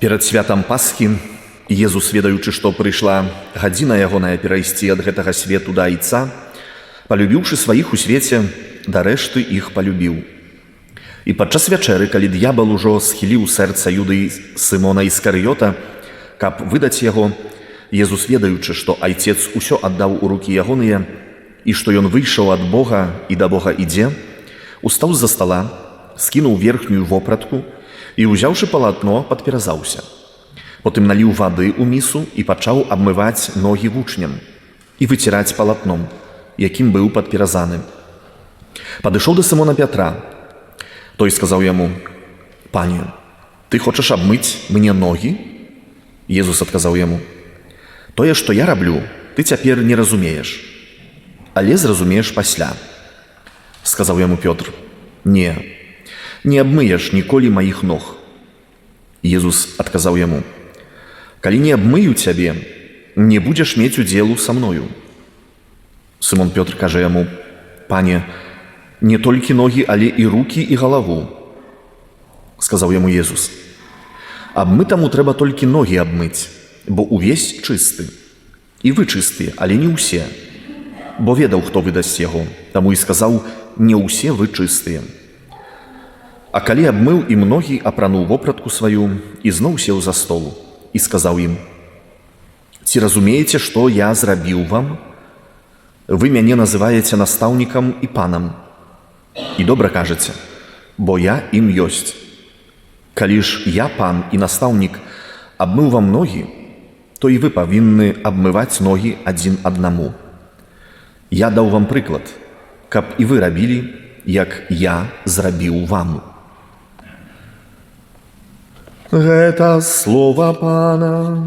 Перад святам Пасхі Езус, ведаючы, што прыйшла гадзіна ягоная перайсці ад гэтага свету да Айца, палюбіўшы сваіх у свеце, да рэшты іх палюбіў. І падчас вячэры, калі д'ябал ужо схіліў сэрца Юды Сымона Іскарыёта, каб выдаць яго, Езус, ведаючы, што Айцец усё аддаў у рукі ягоныя і што ён выйшаў ад Бога і да Бога ідзе, устаў з-за стала, скінуў верхнюю вопратку і, узяўшы палатно, падперазаўся. Потым наліў вады ў місу і пачаў абмываць ногі вучням і выціраць палатном, якім быў падперазаны. Падышоў да Сымона Пятра. Той сказаў яму: «Пане, ты хочаш абмыць мне ногі?» Езус адказаў яму: «Тое, што я раблю, ты цяпер не разумееш, але зразумееш пасля». Сказаў яму Пётр: Не абмыеш ніколі маіх ног». Езус адказаў яму: «Калі не абмыю цябе, не будзеш мець удзелу са мною». Сымон Пётр кажа яму: «Пане, не толькі ногі, але і рукі і галаву». Сказаў яму Езус: «Абмытаму трэба толькі ногі абмыць, бо увесь чысты. І вы чыстыя, але не ўсе. Бо ведаў, хто выдасць яго, таму і сказаў: не ўсе вы чыстыя». А калі абмыў ім ногі, апрануў вопратку сваю і зноў сеў за стол і сказаў ім: «Ці разумееце, што я зрабіў вам? Вы мяне называеце настаўнікам і панам. І добра кажаце, бо я ім ёсць. Калі ж я, пан і настаўнік, абмыў вам ногі, то і вы павінны абмываць ногі адзін аднаму. Я даў вам прыклад, каб і вы рабілі, як я зрабіў вам». Гэта слова Пана.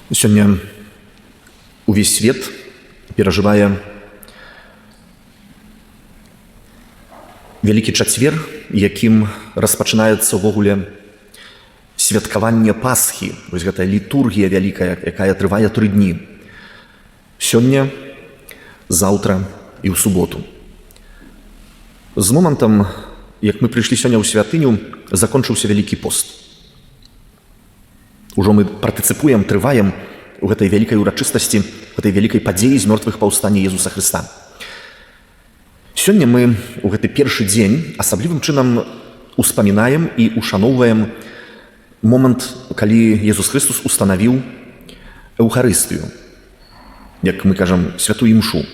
Сёння увесь свет перажывае вялікі чацвер, якім распачынаецца ўвогуле святкаванне Пасхі. Вось гэтая літургія вялікая, якая трывае 3 дні. Сёння, заўтра і ў суботу. З момантам, як мы прыйшлі сёння ў святыню, закончыўся вялікі пост. Ужо мы партыцыпуем, трываем у гэтай вялікай урачыстасці, гэтай вялікай падзеі з мёртвых паўстання Езуса Хрыста. Сёння мы ў гэты першы дзень асаблівым чынам успамінаем і ушаноўваем момант, калі Езус Хрыстус устанавіў Эўхарыстыю, як мы кажам, святую імшу,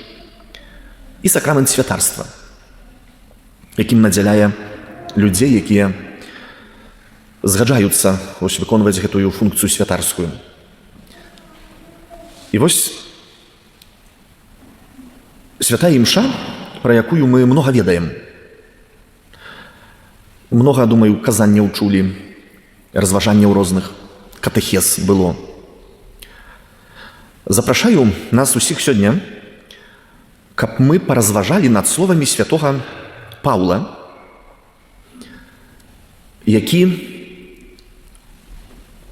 і сакрамент святарства, якім надзяляе людзей, якія згаджаюцца выконваць гэтую функцыю святарскую. І вось святая імша, пра якую мы многа ведаем. Многа, думаю, казанняў чулі, разважанняў розных, катэхез было. Запрашаю нас усіх сёння, каб мы паразважалі над словамі святога Паўла, які,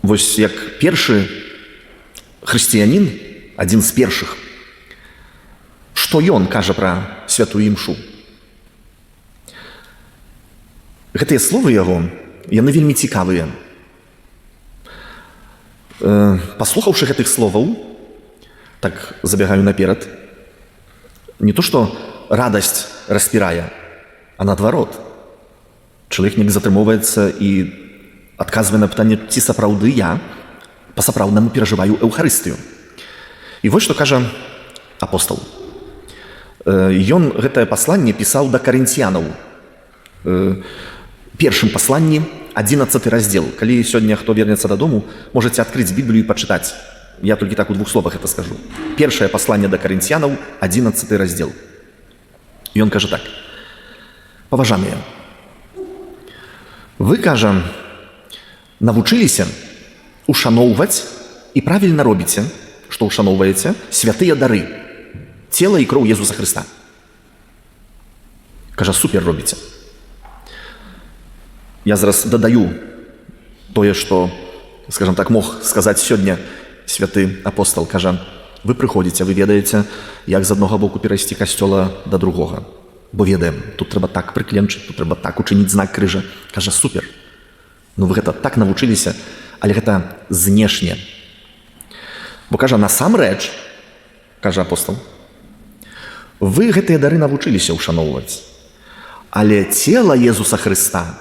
вось як першы хрысціянін, адзін з першых, што ён кажа пра святую імшу. Гэтыя словы яго, яны вельмі цікавыя. Паслухаўшы гэтых словаў, так забягаю наперад, не то што радасць распірае, а наадварот. Чалавек неяк затрымоўваецца і адказвае на пытанне, ці сапраўды я па-сапраўднаму перажываю Эўхарыстыю. І вось што кажа апостал. Ён гэтае пасланне пісаў да карынцянаў. Першым пасланні, 11 раздзел. Калі сёння хто вернецца дадому, можаце адкрыць Біблію і пачытаць. Я толькі так у 2 словах это скажу. Першае пасланне да карынцянаў, 11 раздзел. Ён кажа так: «Паважаныя, вы, кажа, навучыліся ушаноўваць і правільна робіце, што ушаноўваеце святыя дары, цела і кроў Езуса Хрыста». Кажа, супер робіце. Я зараз дадаю тое, што скажем так, мог сказаць сёння святы апостал, кажа: вы прыходзіце, вы ведаеце, як з аднаго боку перайсці касцёла да другога. Бо ведаем, тут трэба так прыкленчыць, тут трэба так учыніць знак крыжа. Кажа: супер. Ну вы гэта так навучыліся, але гэта знешне. Бо кажа, насамрэч, кажа апостал, вы гэтыя дары навучыліся ўшаноўваць, але цела Езуса Хрыста,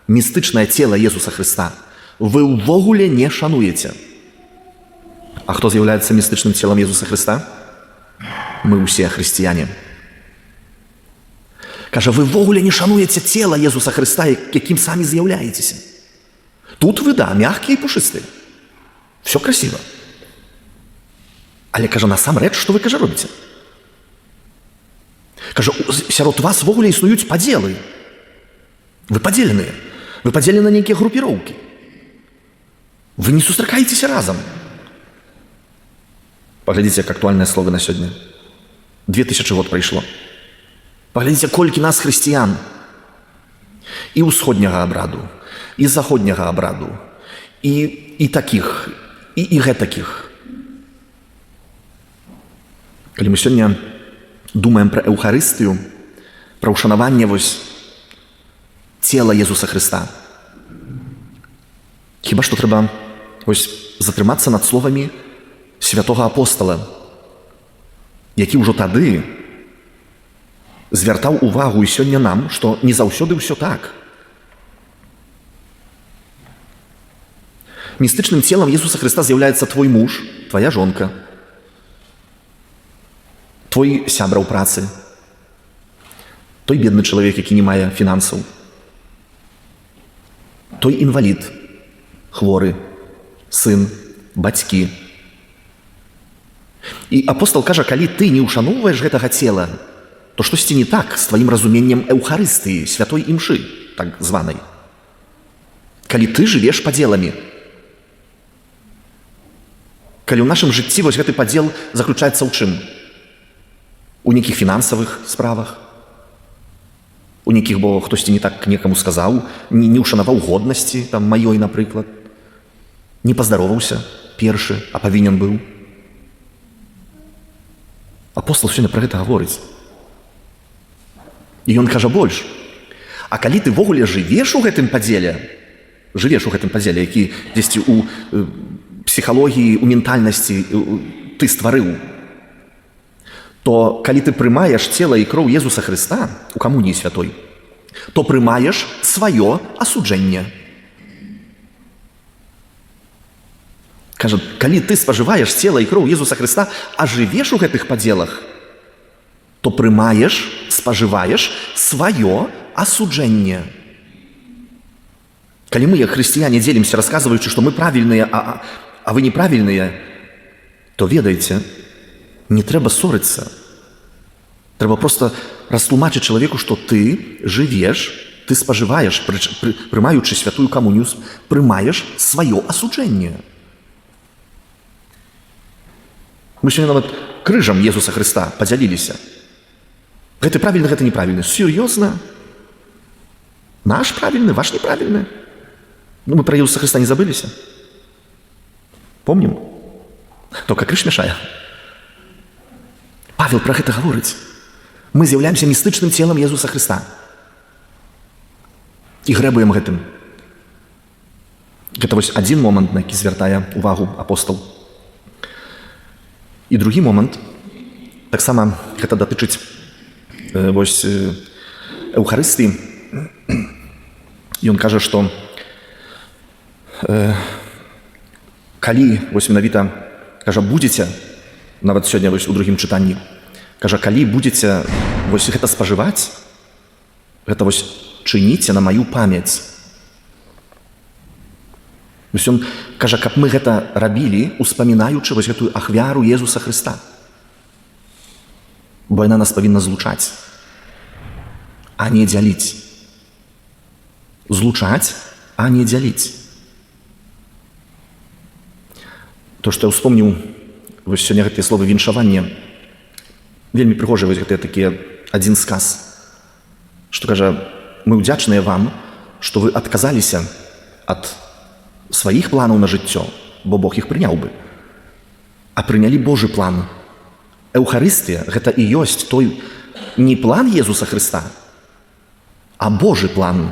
містычнае цела Езуса Хрыста, вы ўвогуле не шануеце. А хто з'яўляецца містычным целам Езуса Хрыста? Мы ўсе хрысціяне. Кажа, вы ўвогуле не шануеце цела Езуса Хрыста, якім самі з'яўляецеся. Тут вы, да, мягкія і пушыстыя. Все красиво. Але, кажа, насамрэч, што вы, кажа, робіце? Кажа, сярод вас ўвогуле існуюць падзелы. Вы падзеленыя. Вы падзелены на нейкія групіроўкі. Вы не сустракаецеся разам. Паглядзіце, як актуальнае слово на сёння. 2000 год прайшло. Паглядзіце, колькі нас хрысціян. І ўсходняга абраду, і заходняга абраду, і такіх, і гэтакіх. Калі мы сёння думаем пра эўхарыстыю, пра ўшанаванне цела Езуса Хрыста, хіба што трэба затрымацца над словамі святога апостала, які ўжо тады звяртаў увагу і сёння нам, што не заўсёды ўсё так. Містычным целам Езуса Хрыста з'яўляецца твой муж, твоя жонка, твой сябра ў працы, той бедны чалавек, які не мае фінансаў, той інвалід, хворы, сын, бацькі. І апостал кажа, калі ты не ўшаноўваеш гэтага цела, то штосьці не так з тваім разуменнем эўхарыстыі, святой імшы, так званай. Калі ты жывеш падзеламі, калі ў нашым жыцці гэты падзел заключаецца ў чым? У нейкіх фінансавых справах, у нейкіх, бо хтосьці не так некаму сказаў, не ўшанаваў годнасці, там, маёй, напрыклад, не паздароваўся першы, а павінен быў. Апостал сёння пра гэта гаворыць. І ён кажа больш. А калі ты ввогуле жывеш у гэтым падзеле, які дзесьці у псіхалогіі, у ментальнасці ты стварыў, то калі ты прымаеш цела і кроў Езуса Хрыста у камуніі святой, то прымаеш сваё асуджэнне. Кажа, калі ты спажываеш цела і кроў Езуса Хрыста, а жывеш у гэтых падзелах, то прымаеш, спажываеш сваё асуджэнне. Калі мы, як хрысціяне, дзелімся, расказваючы, што мы правільныя, а вы неправільныя, то ведаеце, не трэба ссорыцца. Трэба проста растлумачыць чалавеку, што ты жывеш, ты спажываеш, прымаючы святую камунію, прымаеш сваё асуджэнне. Мы сёння нават крыжам Езуса Хрыста падзяліліся. Гэты правільны, гэта неправільны. Сур'ёзна? Наш правільны, ваш неправільны? Ну, мы пра Езуса Хрыста не забыліся? Помнім? Только крыж мешае. Павел пра гэта гаворыць. Мы з'яўляемся містычным целам Езуса Хрыста. І грэбуем гэтым. Гэта адзін момант, на які звяртае увагу апостал. І другі момант, таксама гэта датычыць эўхарыстыі. Ён кажа, што калі, менавіта, кажа, будзеце, нават сёння у другім чытанні, кажа, калі будзеце гэта спажываць, гэта чыніце на маю памяць. Ён кажа, каб мы гэта рабілі, успамінаючы гэтую ахвяру Езуса Хрыста. Бо яна нас павінна злучаць, а не дзяліць. Злучаць, а не дзяліць. То, што я ўспомніў сёння гэтыя словы віншавання, вельмі прыгожыя гэтыя такія адзін сказ, што кажа, мы ўдзячныя вам, што вы адказаліся ад сваіх планаў на жыццё, бо Бог іх прыняў бы, а прынялі Божы план. Эўхарыстыя – гэта і ёсць той не план Езуса Хрыста, а Божы план.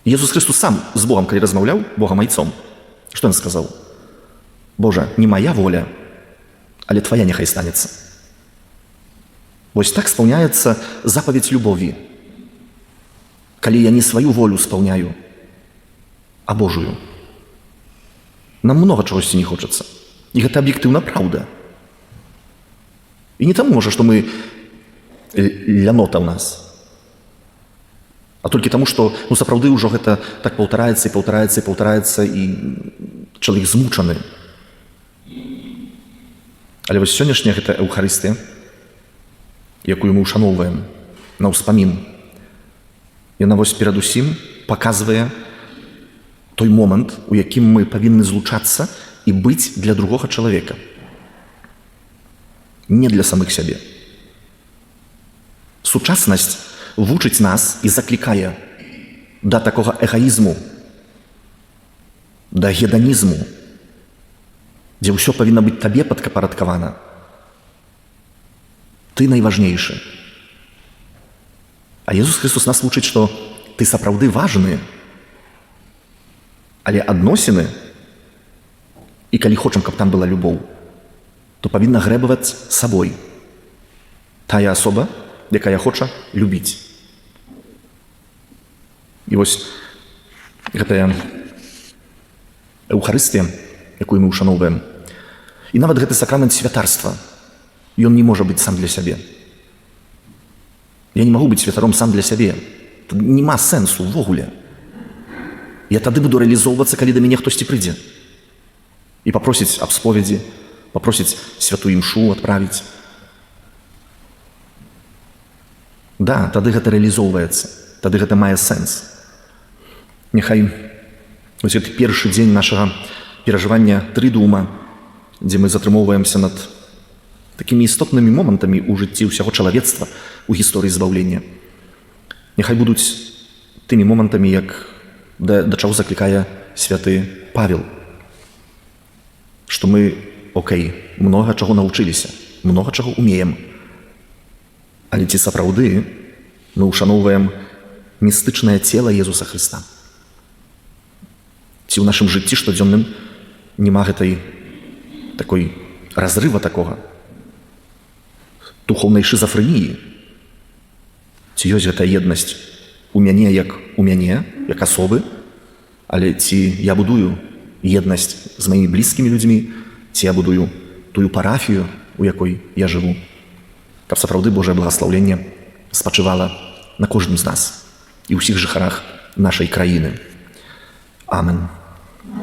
Езус Христос сам з Богам, калі размаўляў, Богам Айцом, што ён сказаў? Божа, не моя воля, але твоя няхай станецца. Вось так спаўняецца запаведь любові, калі я не сваю волю спаўняю, а Божую. Нам многа чагосьці не хочацца. І гэта аб'ектыўна праўда. І не таму, можа, што мы лянота ў нас, а толькі таму, што сапраўды ўжо гэта так паўтараецца і паўтараецца і паўтараецца, і чалавек змучаны. Але вось сённяшняя гэта Эўхарыстыя, якую мы ўшаноўваем на ўспамін, яна вось перадусім паказвае той момант, у якім мы павінны злучацца і быць для другога чалавека. Не для самых сябе. Сучаснасць вучыць нас і заклікае да такога эгоізму, да гедонізму, дзе ўсё павінна быць табе падпарадкавана. Ты найважнейшы. А Езус Христос нас вучыць, што ты сапраўды важны, але адносіны, і калі хочам, каб там была любоў, то павінна грэбаваць сабой. Тая асоба, якая хоча любіць. І вось гэтая Эўхарыстыя, якую мы ўшаноўваем, і нават гэты сакрамент святарства, ён не можа быць сам для сябе. Я не магу быць святаром сам для сябе. Тут нема сэнсу ўвогуле. Я тады буду рэалізоўвацца, калі да мяне хтосьці прыйдзе і папросіць аб споведзі, папросіць святую імшу адправіць. Да, тады гэта рэалізоўваецца, тады гэта мае сэнс. Няхай вось гэты першы дзень нашага перажывання трыдума, дзе мы затрымоўваемся над такімі істотнымі момантамі ў жыцці ўсяго чалавецтва, у гісторыі збаўлення. Няхай будуць тымі момантамі, як да чаго заклікае святы Павел, што мы, многа чаго навучыліся, многа чаго умеем, але ці сапраўды мы ўшаноўваем містычнае цела Езуса Хрыста? Ці ў нашым жыцці штодзённым няма гэтай такой разрыва такога, духоўнай шызафрэніі? Ці ёсць гэтая еднасць у мяне, як асобы, але ці я будую еднасць з маімі блізкімі людзьмі, ці я будую тую парафію, у якой я жыву, каб сапраўды Божае благаслаўленне спачывала на кожным з нас і ўсіх жыхарах нашай краіны. Амен.